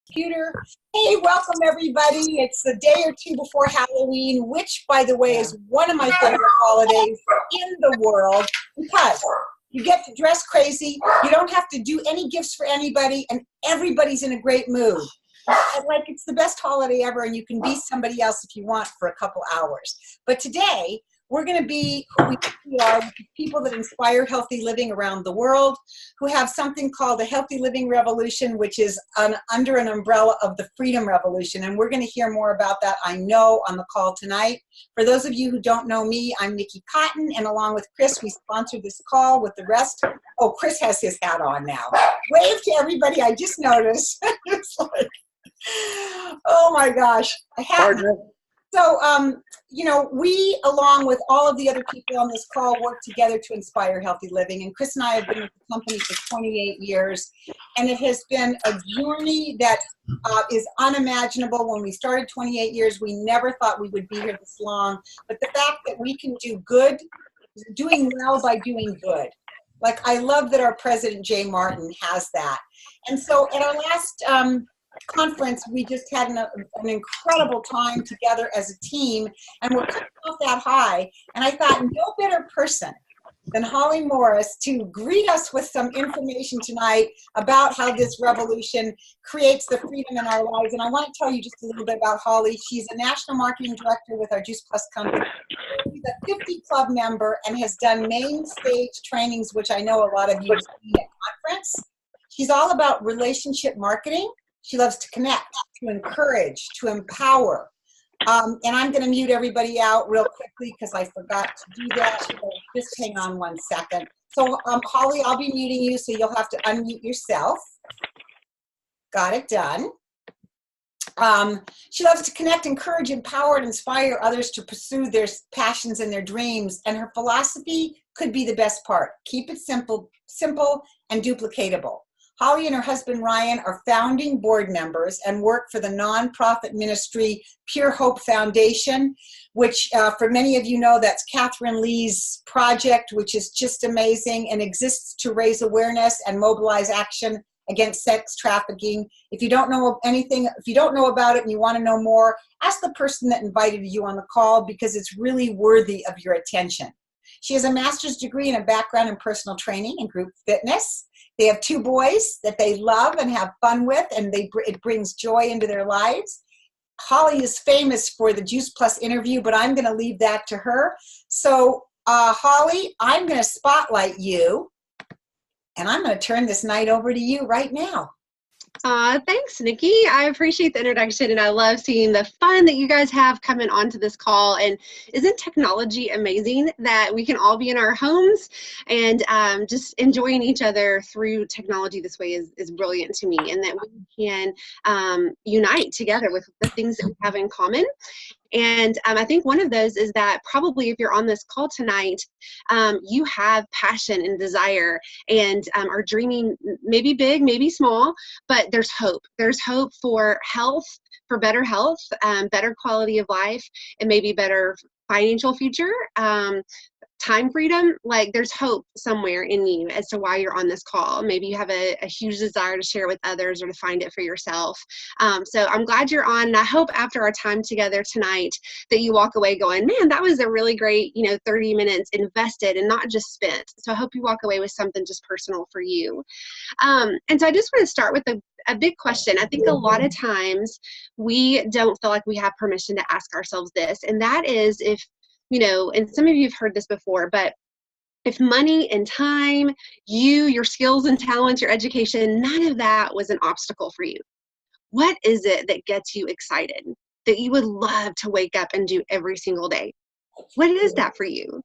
Computer. Hey, welcome everybody. It's the day or two before Halloween, which, by the way, is one of my favorite holidays in the world because you get to dress crazy, you don't have to do any gifts for anybody, and everybody's in a great mood. Like, it's the best holiday ever, and you can be somebody else if you want for a couple hours. But today, we're going to be who we really are, people that inspire healthy living around the world, who have something called the Healthy Living Revolution, which is under an umbrella of the Freedom Revolution. And we're going to hear more about that, I know, on the call tonight. For those of you who don't know me, I'm Nikki Cotton, and along with Chris, we sponsored this call with the rest. Oh, Chris has his hat on now. Wave to everybody, I just noticed. It's like, oh my gosh, a hat. So, you know, we, along with all of the other people on this call, work together to inspire healthy living. And Chris and I have been with the company for 28 years, and it has been a journey that is unimaginable. When we started 28 years, we never thought we would be here this long. But the fact that we can do good, doing well by doing good. Like, I love that our president, Jay Martin, has that. And so at our last conference, we just had an incredible time together as a team, and we're coming off that high. And I thought, no better person than Holly Morris to greet us with some information tonight about how this revolution creates the freedom in our lives. And I want to tell you just a little bit about Holly. She's a national marketing director with our Juice Plus company. She's a 50 Club member and has done main stage trainings, which I know a lot of you have seen at conference. She's all about relationship marketing. She loves to connect, to encourage, to empower. And I'm going to mute everybody out real quickly because I forgot to do that. So just hang on one second. So, Holly, I'll be muting you, so you'll have to unmute yourself. Got it done. She loves to connect, encourage, empower, and inspire others to pursue their passions and their dreams. And her philosophy could be the best part. Keep it simple and duplicatable. Holly and her husband, Ryan, are founding board members and work for the nonprofit ministry Pure Hope Foundation, which for many of you know, that's Catherine Lee's project, which is just amazing and exists to raise awareness and mobilize action against sex trafficking. If you don't know anything, if you don't know about it and you want to know more, ask the person that invited you on the call because it's really worthy of your attention. She has a master's degree and a background in personal training and group fitness. They have 2 boys that they love and have fun with, and it brings joy into their lives. Holly is famous for the Juice Plus interview, but I'm going to leave that to her. So, Holly, I'm going to spotlight you, and I'm going to turn this night over to you right now. Thanks, Nikki. I appreciate the introduction, and I love seeing the fun that you guys have coming onto this call. And isn't technology amazing that we can all be in our homes and just enjoying each other through technology this way is brilliant to me, and that we can unite together with the things that we have in common. And I think one of those is that probably if you're on this call tonight, you have passion and desire and are dreaming maybe big, maybe small, but there's hope. There's hope for health, for better health, better quality of life, and maybe better financial future. Time freedom, like there's hope somewhere in you as to why you're on this call. Maybe you have a huge desire to share with others or to find it for yourself. So I'm glad you're on, and I hope after our time together tonight that you walk away going, man, that was a really great, 30 minutes invested and not just spent. So I hope you walk away with something just personal for you. And so I just want to start with a big question. I think a lot of times we don't feel like we have permission to ask ourselves this, and that is if, and some of you have heard this before, but if money and time, your skills and talents, your education, none of that was an obstacle for you, what is it that gets you excited, that you would love to wake up and do every single day? What is that for you?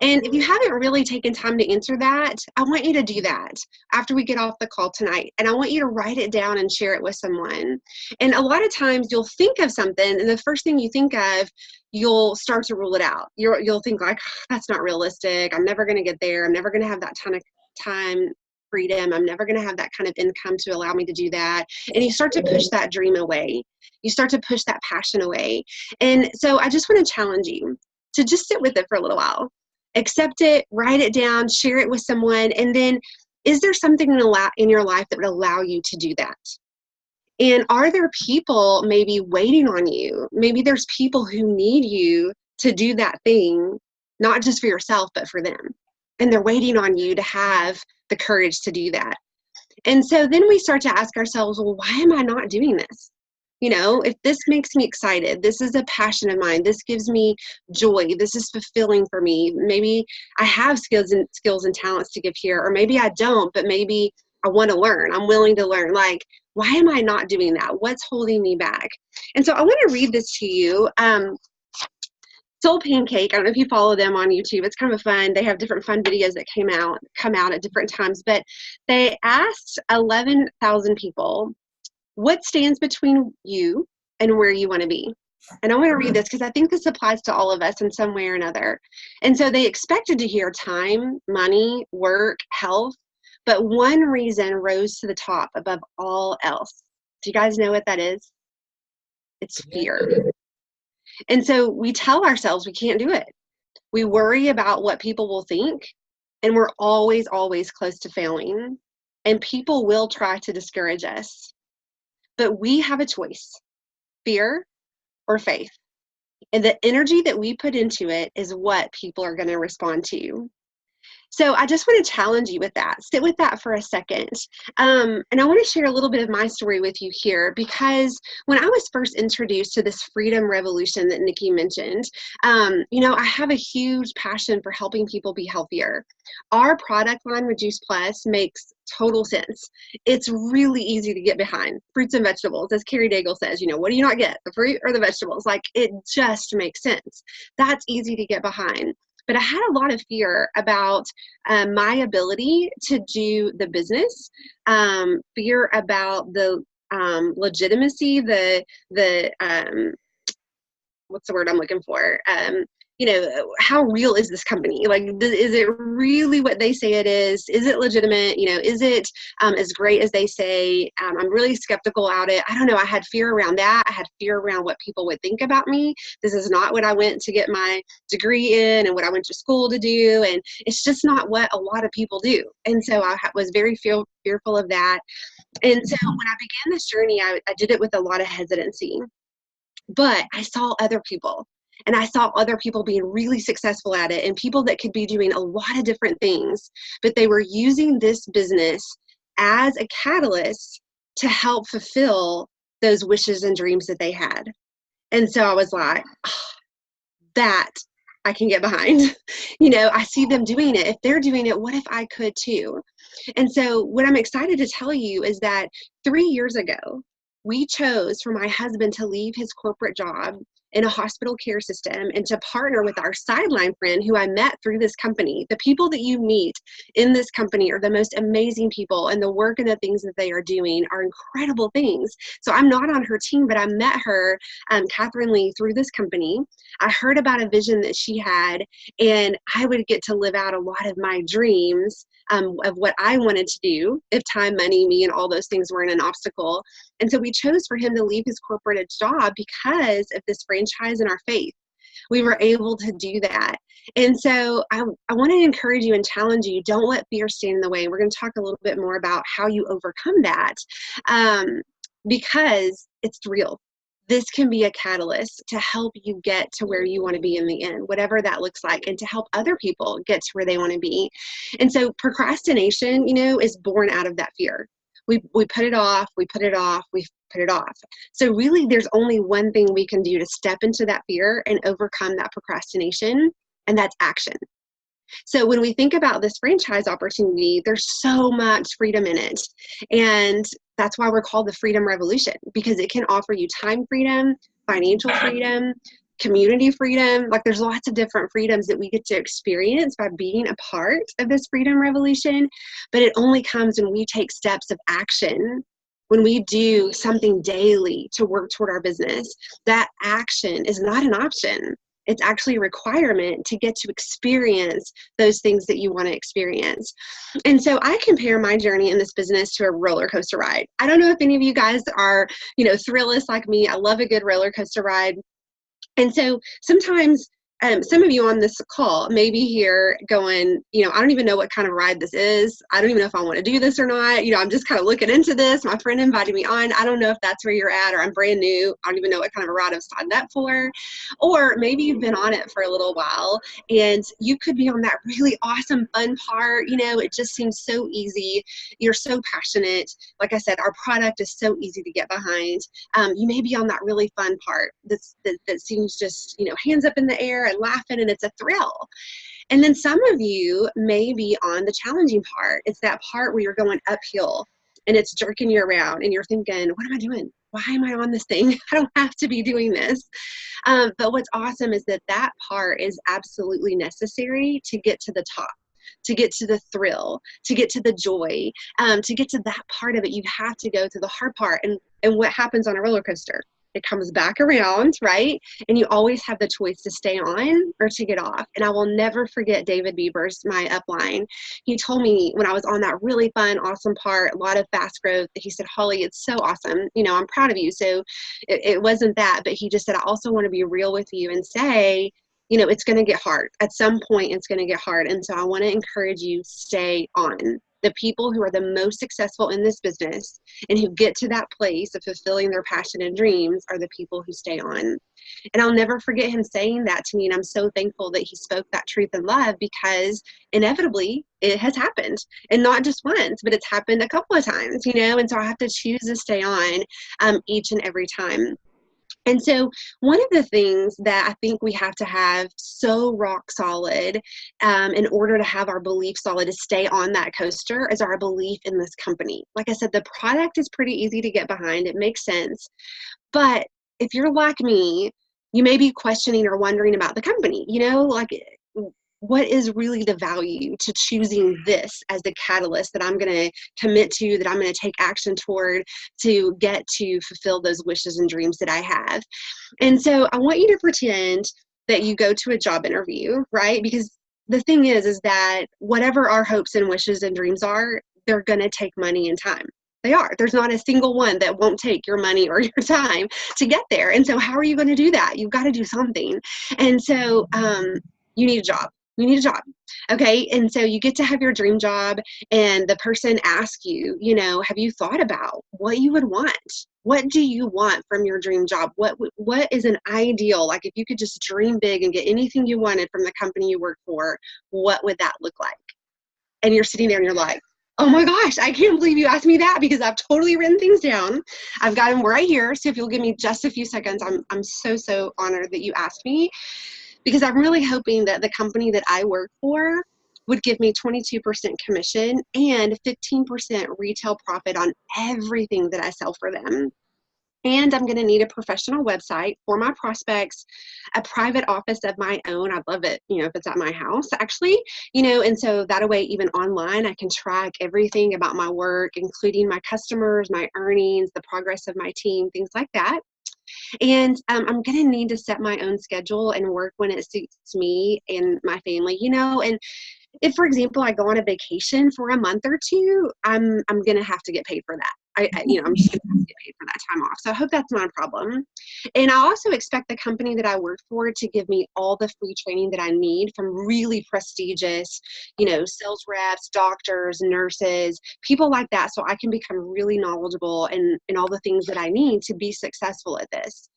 And if you haven't really taken time to answer that, I want you to do that after we get off the call tonight. And I want you to write it down and share it with someone. And a lot of times you'll think of something, and the first thing you think of, you'll start to rule it out. You'll think like, that's not realistic. I'm never going to get there. I'm never going to have that ton of time freedom. I'm never going to have that kind of income to allow me to do that. And you start to push that dream away. You start to push that passion away. And so I just want to challenge you to just sit with it for a little while. Accept it, write it down, share it with someone, and then is there something in your life that would allow you to do that? And are there people maybe waiting on you? Maybe there's people who need you to do that thing, not just for yourself, but for them. And they're waiting on you to have the courage to do that. And so then we start to ask ourselves, well, why am I not doing this? You know, if this makes me excited, this is a passion of mine, this gives me joy, this is fulfilling for me. Maybe I have skills and talents to give here, or maybe I don't, but maybe I want to learn. I'm willing to learn. Like, why am I not doing that? What's holding me back? And so I want to read this to you. Soul Pancake, I don't know if you follow them on YouTube. It's kind of fun. They have different fun videos that come out at different times. But they asked 11,000 people, what stands between you and where you want to be? And I want to read this because I think this applies to all of us in some way or another. And so they expected to hear time, money, work, health, but one reason rose to the top above all else. Do you guys know what that is? It's fear. And so we tell ourselves we can't do it. We worry about what people will think, and we're always, always close to failing. And people will try to discourage us. But we have a choice, fear or faith. And the energy that we put into it is what people are going to respond to. So I just want to challenge you with that. Sit with that for a second. And I want to share a little bit of my story with you here, because when I was first introduced to this freedom revolution that Nikki mentioned, you know, I have a huge passion for helping people be healthier. Our product line, Reduce Plus, makes total sense. It's really easy to get behind. Fruits and vegetables, as Carrie Daigle says, you know, what do you not get? The fruit or the vegetables? Like, it just makes sense. That's easy to get behind. But I had a lot of fear about my ability to do the business, fear about the legitimacy, the what's the word I'm looking for? You know, how real is this company? Like, is it really what they say it is? Is it legitimate? You know, is it as great as they say? I'm really skeptical about it. I don't know. I had fear around that. I had fear around what people would think about me. This is not what I went to get my degree in and what I went to school to do. And it's just not what a lot of people do. And so I was very fearful of that. And so when I began this journey, I did it with a lot of hesitancy. But I saw other people, and I saw other people being really successful at it, and people that could be doing a lot of different things, but they were using this business as a catalyst to help fulfill those wishes and dreams that they had. And so I was like, oh, that I can get behind. You know, I see them doing it. If they're doing it, what if I could too? And so what I'm excited to tell you is that 3 years ago, we chose for my husband to leave his corporate job in a hospital care system and to partner with our sideline friend who I met through this company. The people that you meet in this company are the most amazing people, and the work and the things that they are doing are incredible things. So I'm not on her team, but I met her, Catherine Lee, through this company. I heard about a vision that she had, and I would get to live out a lot of my dreams of what I wanted to do if time, money, me, and all those things weren't an obstacle. And so we chose for him to leave his corporate job because of this franchise and our faith. We were able to do that. And so I want to encourage you and challenge you, don't let fear stand in the way. We're going to talk a little bit more about how you overcome that, because it's real. This can be a catalyst to help you get to where you want to be in the end, whatever that looks like, and to help other people get to where they want to be. And so procrastination, you know, is born out of that fear. We put it off, we put it off, we put it off. So really, there's only one thing we can do to step into that fear and overcome that procrastination, and that's action. So when we think about this franchise opportunity, there's so much freedom in it. And that's why we're called the Freedom Revolution, because it can offer you time freedom, financial freedom, community freedom. Like, there's lots of different freedoms that we get to experience by being a part of this freedom revolution. But it only comes when we take steps of action, when we do something daily to work toward our business. That action is not an option. It's actually a requirement to get to experience those things that you want to experience. And so I compare my journey in this business to a roller coaster ride. I don't know if any of you guys are, you know, thrillists like me. I love a good roller coaster ride. And so sometimes some of you on this call may be here going, I don't even know what kind of ride this is. I don't even know if I want to do this or not. I'm just kind of looking into this. My friend invited me on. I don't know if that's where you're at, or I'm brand new. I don't even know what kind of a ride I've signed up for. Or maybe you've been on it for a little while and you could be on that really awesome, fun part. It just seems so easy. You're so passionate. Like I said, our product is so easy to get behind. You may be on that really fun part that seems just, hands up in the air and laughing, and it's a thrill. And then some of you may be on the challenging part. It's that part where you're going uphill and it's jerking you around and you're thinking, what am I doing? Why am I on this thing? I don't have to be doing this. But what's awesome is that part is absolutely necessary to get to the top, to get to the thrill, to get to the joy, to get to that part of it. You have to go through the hard part. And what happens on a roller coaster? It comes back around, right? And you always have the choice to stay on or to get off. And I will never forget David Bieber's, my upline. He told me when I was on that really fun, awesome part, a lot of fast growth, he said, Holly, it's so awesome. I'm proud of you. So it wasn't that, but he just said, I also want to be real with you and say, it's going to get hard. At some point, it's going to get hard. And so I want to encourage you, stay on. The people who are the most successful in this business and who get to that place of fulfilling their passion and dreams are the people who stay on. And I'll never forget him saying that to me. And I'm so thankful that he spoke that truth in love, because inevitably it has happened, and not just once, but it's happened a couple of times, and so I have to choose to stay on each and every time. And so one of the things that I think we have to have so rock solid in order to have our belief solid to stay on that coaster is our belief in this company. Like I said, the product is pretty easy to get behind. It makes sense. But if you're like me, you may be questioning or wondering about the company, what is really the value to choosing this as the catalyst that I'm going to commit to, that I'm going to take action toward to get to fulfill those wishes and dreams that I have. And so I want you to pretend that you go to a job interview, right? Because the thing is that whatever our hopes and wishes and dreams are, they're going to take money and time. They are. There's not a single one that won't take your money or your time to get there. And so how are you going to do that? You've got to do something. And so you need a job. You need a job. Okay. And so you get to have your dream job, and the person asks you, have you thought about what you would want? What do you want from your dream job? What is an ideal? Like if you could just dream big and get anything you wanted from the company you work for, what would that look like? And you're sitting there and you're like, oh my gosh, I can't believe you asked me that, because I've totally written things down. I've got them right here. So if you'll give me just a few seconds, I'm so honored that you asked me. Because I'm really hoping that the company that I work for would give me 22% commission and 15% retail profit on everything that I sell for them. And I'm going to need a professional website for my prospects, a private office of my own. I'd love it, if it's at my house, actually, and so that way, even online, I can track everything about my work, including my customers, my earnings, the progress of my team, things like that. And I'm going to need to set my own schedule and work when it suits me and my family, and if, for example, I go on a vacation for a month or two, I'm going to have to get paid for that. I'm just going to have to get paid for that time off. So I hope that's not a problem. And I also expect the company that I work for to give me all the free training that I need from really prestigious, sales reps, doctors, nurses, people like that, so I can become really knowledgeable in all the things that I need to be successful at this.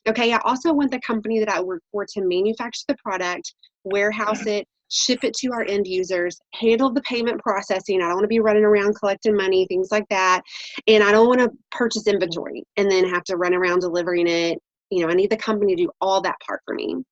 Okay, I also want the company that I work for to manufacture the product, warehouse it, ship it to our end users, handle the payment processing. I don't want to be running around collecting money, things like that. And I don't want to purchase inventory and then have to run around delivering it. I need the company to do all that part for me.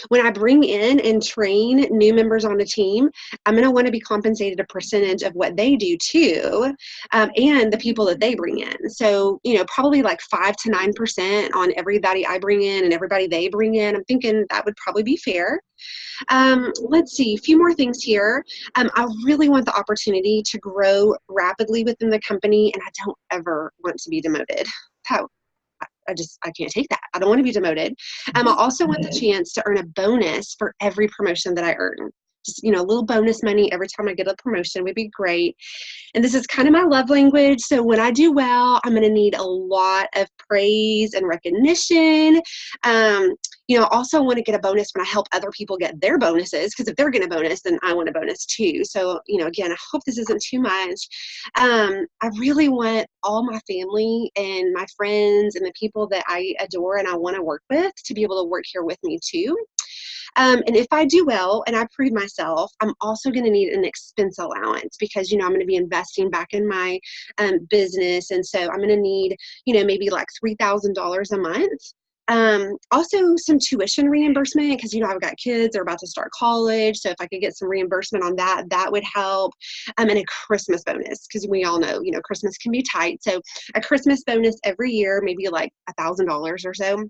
When I bring in and train new members on the team, I'm going to want to be compensated a percentage of what they do too, and the people that they bring in. So, probably like 5 to 9% on everybody I bring in and everybody they bring in. I'm thinking that would probably be fair. Let's see, a few more things here. I really want the opportunity to grow rapidly within the company, and I don't ever want to be demoted. I can't take that. I don't want to be demoted. I also want the chance to earn a bonus for every promotion that I earn. just, a little bonus money every time I get a promotion would be great. And this is kind of my love language. So when I do well, I'm going to need a lot of praise and recognition. Also want to get a bonus when I help other people get their bonuses, because if they're getting a bonus, then I want a bonus too. So, again, I hope this isn't too much. I really want all my family and my friends and the people that I adore and I want to work with to be able to work here with me too. And if I do well and I prove myself, I'm also going to need an expense allowance because, I'm going to be investing back in my business. And so I'm going to need, maybe like $3,000 a month. Also some tuition reimbursement because, I've got kids, they're about to start college. So if I could get some reimbursement on that, that would help. And a Christmas bonus because we all know, Christmas can be tight. So a Christmas bonus every year, maybe like $1,000 or so.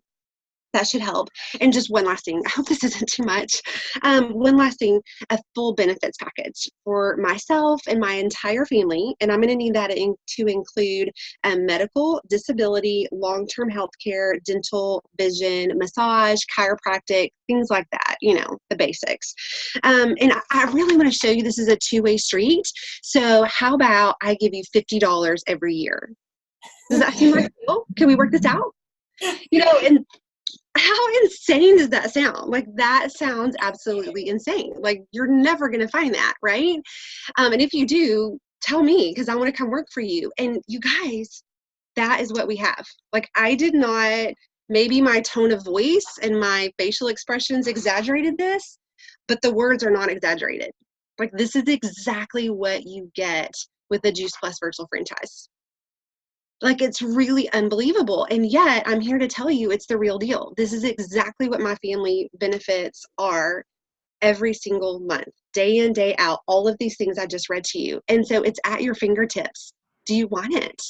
That should help. And just one last thing, I hope this isn't too much. One last thing, a full benefits package for myself and my entire family. And I'm going to need that to include medical, disability, long-term health care, dental, vision, massage, chiropractic, things like that, the basics. And I really want to show you this is a two-way street. So how about I give you $50 every year? Does that seem like cool? Can we work this out? And how insane does that sound? Like, that sounds absolutely insane. Like, you're never going to find that, right? And if you do, tell me because I want to come work for you. And you guys, that is what we have. Like, I did not, maybe my tone of voice and my facial expressions exaggerated this, but the words are not exaggerated. Like, this is exactly what you get with the Juice Plus virtual franchise. Like, it's really unbelievable. And yet I'm here to tell you it's the real deal. This is exactly what my family benefits are every single month, day in, day out, all of these things I just read to you. And so it's at your fingertips. Do you want it?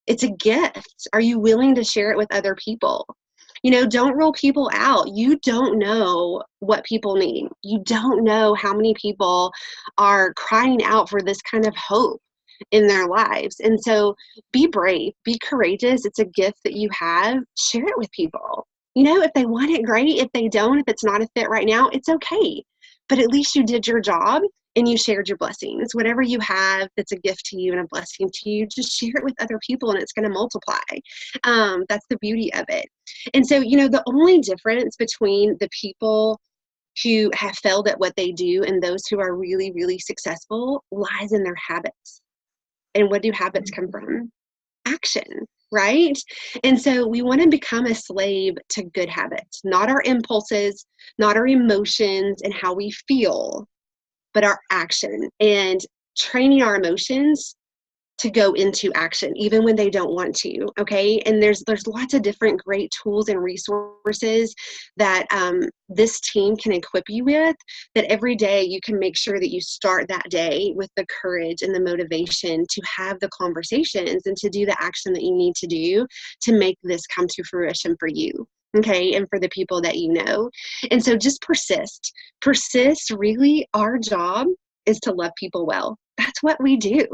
It's a gift. Are you willing to share it with other people? Don't rule people out. You don't know what people need. You don't know how many people are crying out for this kind of hope in their lives. And so be brave, be courageous. It's a gift that you have. Share it with people. If they want it, great. If they don't, if it's not a fit right now, it's okay. But at least you did your job and you shared your blessings. Whatever you have that's a gift to you and a blessing to you, just share it with other people and it's going to multiply. That's the beauty of it. And so, the only difference between the people who have failed at what they do and those who are really, really successful lies in their habits. And what do habits come from? Action, right? And so we want to become a slave to good habits, not our impulses, not our emotions and how we feel, but our action and training our emotions to go into action, even when they don't want to, okay? And there's lots of different great tools and resources that this team can equip you with, that every day you can make sure that you start that day with the courage and the motivation to have the conversations and to do the action that you need to do to make this come to fruition for you. Okay, and for the people that you know. And so just persist. Persist, really, our job is to love people well. That's what we do.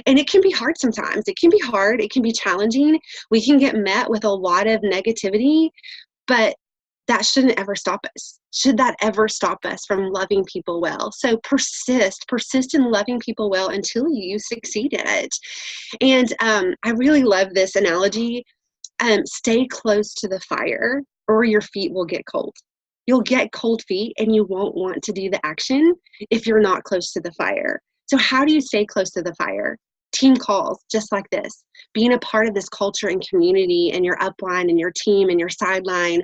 And it can be hard sometimes. It can be hard. It can be challenging. We can get met with a lot of negativity, but that shouldn't ever stop us. Should that ever stop us from loving people well? So persist in loving people well until you succeed at it. And I really love this analogy. Stay close to the fire or your feet will get cold. You'll get cold feet and you won't want to do the action if you're not close to the fire. So how do you stay close to the fire? Team calls, just like this. Being a part of this culture and community and your upline and your team and your sideline.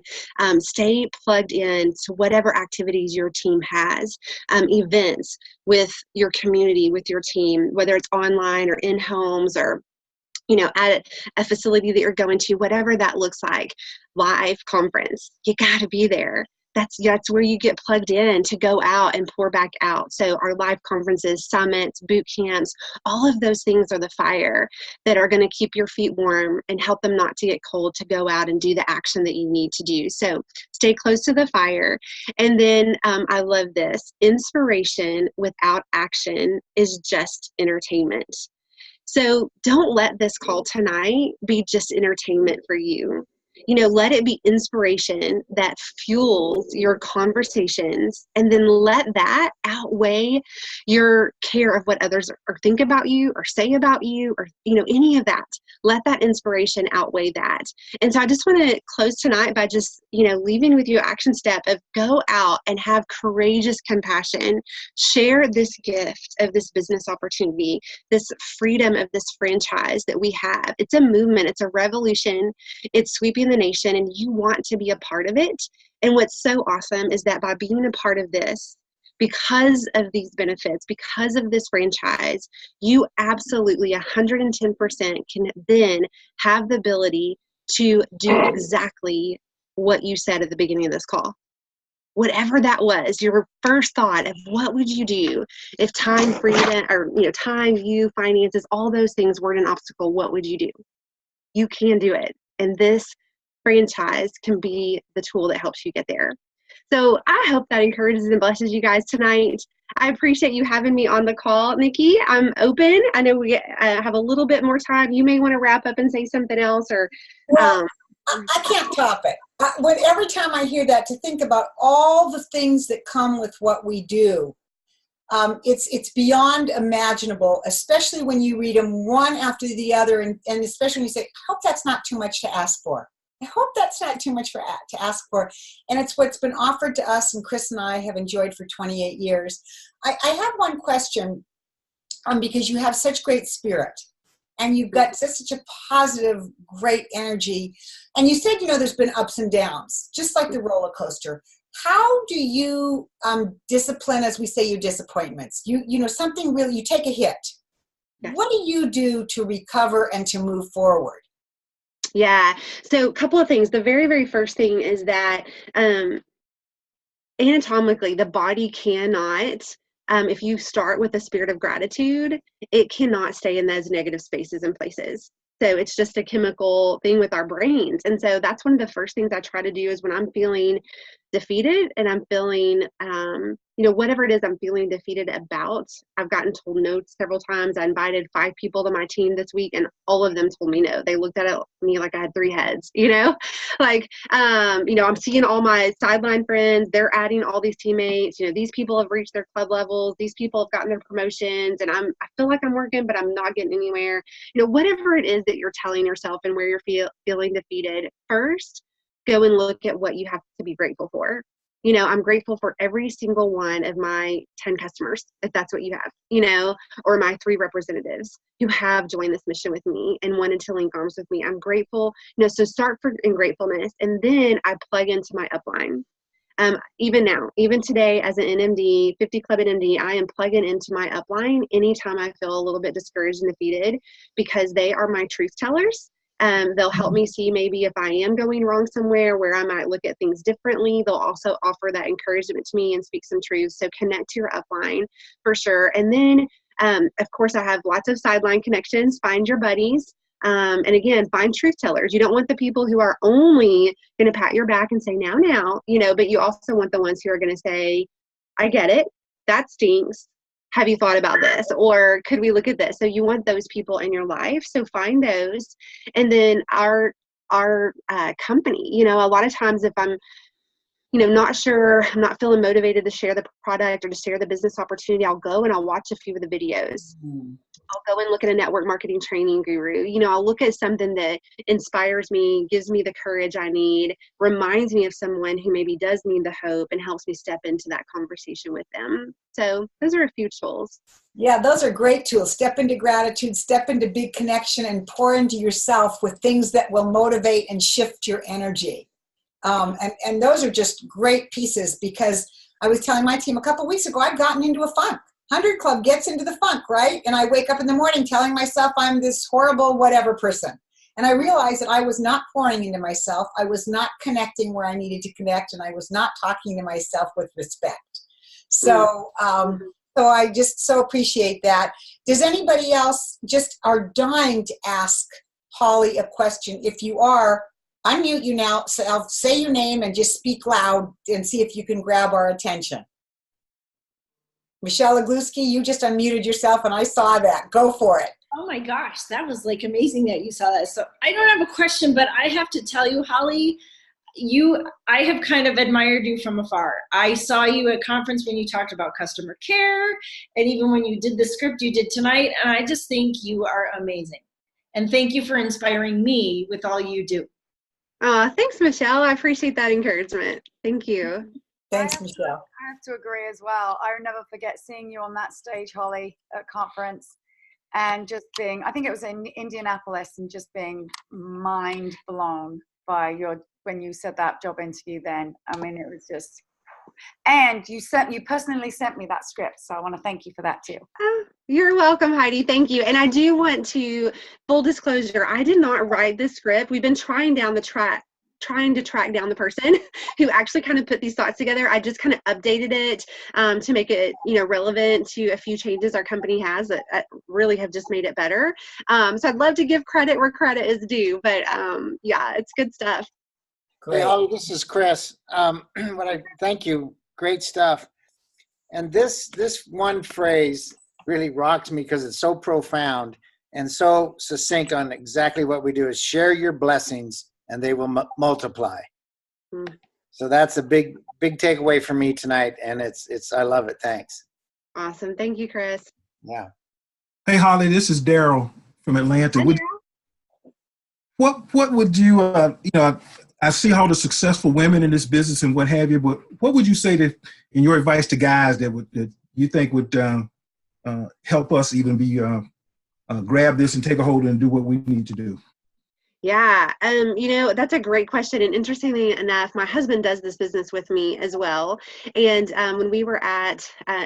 Stay plugged in to whatever activities your team has. Events with your community, with your team, whether it's online or in homes or at a facility that you're going to, whatever that looks like. Live conference, you got to be there. That's where you get plugged in to go out and pour back out. So our live conferences, summits, boot camps, all of those things are the fire that are going to keep your feet warm and help them not to get cold to go out and do the action that you need to do. So stay close to the fire. And then I love this. Inspiration without action is just entertainment. So don't let this call tonight be just entertainment for you. let it be inspiration that fuels your conversations, and then let that outweigh your care of what others are think about you or say about you, or, any of that. Let that inspiration outweigh that. And so I just want to close tonight by just, leaving with you an action step of go out and have courageous compassion. Share this gift of this business opportunity, this freedom of this franchise that we have. It's a movement. It's a revolution. It's sweeping the nation, and you want to be a part of it. And what's so awesome is that by being a part of this, because of these benefits, because of this franchise, you absolutely 110% can then have the ability to do exactly what you said at the beginning of this call. Whatever that was, your first thought of what would you do if time, freedom, or time, you, finances, all those things weren't an obstacle, what would you do? You can do it. And this franchise can be the tool that helps you get there. So I hope that encourages and blesses you guys tonight. I appreciate you having me on the call, Nikki. I'm open. I know we have a little bit more time. You may want to wrap up and say something else, or. Well, I can't top it. Every time I hear that, to think about all the things that come with what we do, it's beyond imaginable, especially when you read them one after the other, and especially when you say, I hope that's not too much to ask for. I hope that's not too much to ask for. And it's what's been offered to us, and Chris and I have enjoyed for 28 years. I have one question, because you have such great spirit, and you've got such a positive, great energy. And you said, there's been ups and downs, just like the roller coaster. How do you discipline, as we say, your disappointments? Something really, you take a hit. Yes. What do you do to recover and to move forward? Yeah. So a couple of things. The very, very first thing is that anatomically, the body cannot, if you start with a spirit of gratitude, it cannot stay in those negative spaces and places. So it's just a chemical thing with our brains. And so that's one of the first things I try to do is when I'm feeling defeated and I'm feeling, whatever it is I'm feeling defeated about. I've gotten told no several times. I invited 5 people to my team this week, and all of them told me no. They looked at me like I had 3 heads, I'm seeing all my sideline friends. They're adding all these teammates. These people have reached their club levels. These people have gotten their promotions, and I feel like I'm working, but I'm not getting anywhere. Whatever it is that you're telling yourself and where you're feeling defeated, first, go and look at what you have to be grateful for. I'm grateful for every single one of my 10 customers, if that's what you have, or my 3 representatives who have joined this mission with me and wanted to link arms with me. I'm grateful, so start in gratefulness, and then I plug into my upline. Even now, even today as an NMD, 50 Club NMD, I am plugging into my upline anytime I feel a little bit discouraged and defeated, because they are my truth tellers. They'll help me see maybe if I am going wrong somewhere where I might look at things differently. They'll also offer that encouragement to me and speak some truth. So connect to your upline for sure. And then, of course, I have lots of sideline connections. Find your buddies. And again, find truth tellers. You don't want the people who are only going to pat your back and say, now, but you also want the ones who are going to say, I get it. That stinks. Have you thought about this? Or could we look at this? So you want those people in your life. So find those. And then our company, a lot of times if I'm, not sure, I'm not feeling motivated to share the product or to share the business opportunity, I'll go and I'll watch a few of the videos. I'll go and look at a network marketing training guru. I'll look at something that inspires me, gives me the courage I need, reminds me of someone who maybe does need the hope, and helps me step into that conversation with them. So those are a few tools. Yeah, those are great tools. Step into gratitude, step into big connection, and pour into yourself with things that will motivate and shift your energy. And those are just great pieces, because I was telling my team a couple of weeks ago, I've gotten into a funk. 100 Club gets into the funk, right? And I wake up in the morning telling myself I'm this horrible whatever person. And I realized that I was not pouring into myself. I was not connecting where I needed to connect, and I was not talking to myself with respect. So, so I just so appreciate that. Does anybody else just are dying to ask Holly a question? If you are, unmute you now, say your name and just speak loud and see if you can grab our attention. Michelle Agluski, you just unmuted yourself and I saw that. Go for it. Oh my gosh, that was like amazing that you saw that. So I don't have a question, but I have to tell you, Holly, I have kind of admired you from afar. I saw you at conference when you talked about customer care, and even when you did the script you did tonight, and I just think you are amazing. And thank you for inspiring me with all you do. Thanks, Michelle. I appreciate that encouragement. Thank you. Thanks, Michelle. I have to agree as well. I will never forget seeing you on that stage, Holly, at conference, and just being, I think it was in Indianapolis, and just being mind blown by when you said that job interview then. I mean, it was just, and you personally sent me that script, so I want to thank you for that too. You're welcome, Heidi. Thank you. And I do want to, full disclosure, I did not write this script. We've been trying to track down the person who actually kind of put these thoughts together. I just kind of updated it to make it, relevant to a few changes our company has that really have just made it better. So I'd love to give credit where credit is due, but yeah, it's good stuff. Great. Hey, Holly, this is Chris. Thank you. Great stuff. And this one phrase really rocks me because it's so profound and so succinct on exactly what we do is share your blessings and they will multiply. So that's a big takeaway for me tonight. And I love it. Thanks. Awesome. Thank you, Chris. Yeah. Hey, Holly, this is Daryl from Atlanta. Hi, What would you, I see all the successful women in this business and what have you, but what would you say in your advice to guys that you think would help us even grab this and take a hold and do what we need to do? Yeah, that's a great question. And interestingly enough, my husband does this business with me as well. And when we were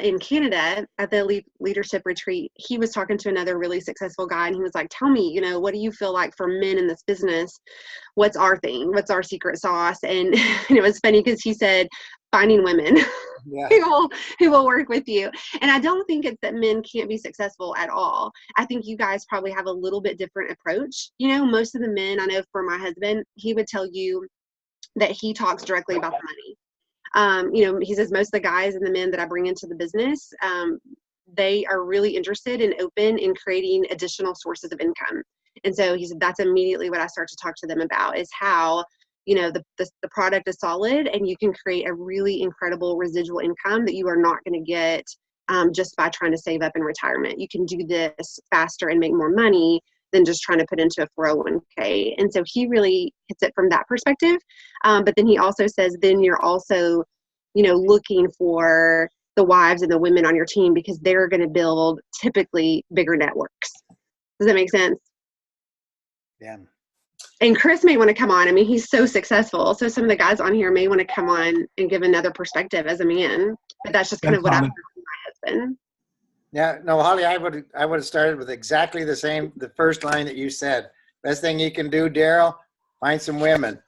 in Canada at the leadership retreat, he was talking to another really successful guy, and he was like, tell me, what do you feel like for men in this business? What's our thing? What's our secret sauce? And it was funny because he said, finding women. Yeah. who will work with you. And I don't think it's that men can't be successful at all. I think you guys probably have a little bit different approach. Most of the men I know, for my husband, he would tell you that he talks directly about the money. He says most of the guys and the men that I bring into the business, they are really interested and open in creating additional sources of income. And so he said that's immediately what I start to talk to them about, is how the product is solid and you can create a really incredible residual income that you are not going to get just by trying to save up in retirement. You can do this faster and make more money than just trying to put into a 401k. And so he really hits it from that perspective. But then he also says, then you're also, looking for the wives and the women on your team because they're going to build typically bigger networks. Does that make sense? Yeah. And Chris may want to come on. I mean, he's so successful. So some of the guys on here may want to come on and give another perspective as a man. But that's just kind of what I've heard from my husband. Yeah, no, Holly, I would have started with exactly the first line that you said. Best thing you can do, Daryl, find some women.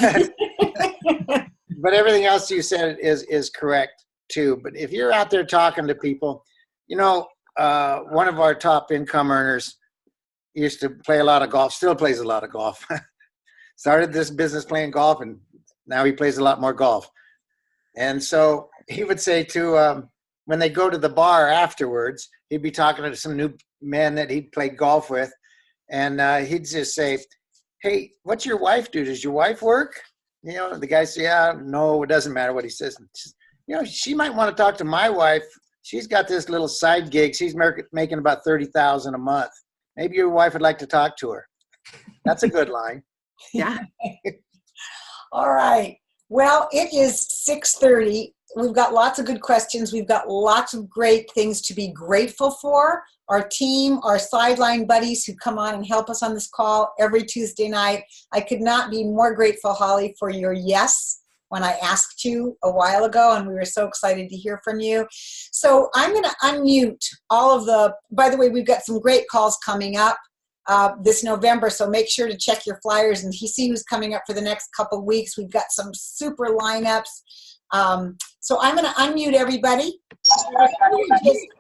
But everything else you said is correct too. But if you're out there talking to people, one of our top income earners used to play a lot of golf, still plays a lot of golf. Started this business playing golf, and now he plays a lot more golf. And so he would say to, when they go to the bar afterwards, he'd be talking to some new men that he'd played golf with. And he'd just say, hey, what's your wife do? Does your wife work? The guy say, yeah, no, it doesn't matter what he says. She might want to talk to my wife. She's got this little side gig. She's making about $30,000 a month. Maybe your wife would like to talk to her. That's a good line. Yeah. All right. Well, it is 6:30. We've got lots of good questions. We've got lots of great things to be grateful for. Our team, our sideline buddies who come on and help us on this call every Tuesday night. I could not be more grateful, Holly, for your yes when I asked you a while ago, and we were so excited to hear from you. So I'm going to unmute all of by the way, we've got some great calls coming up this November, so make sure to check your flyers and see who's coming up for the next couple of weeks. We've got some super lineups. So I'm going to unmute everybody. Just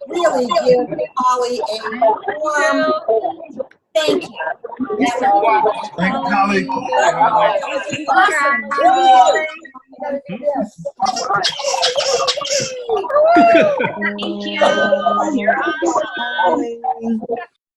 really give Holly a warm thank you. Thank you, Holly. Awesome. Thank you. You're awesome.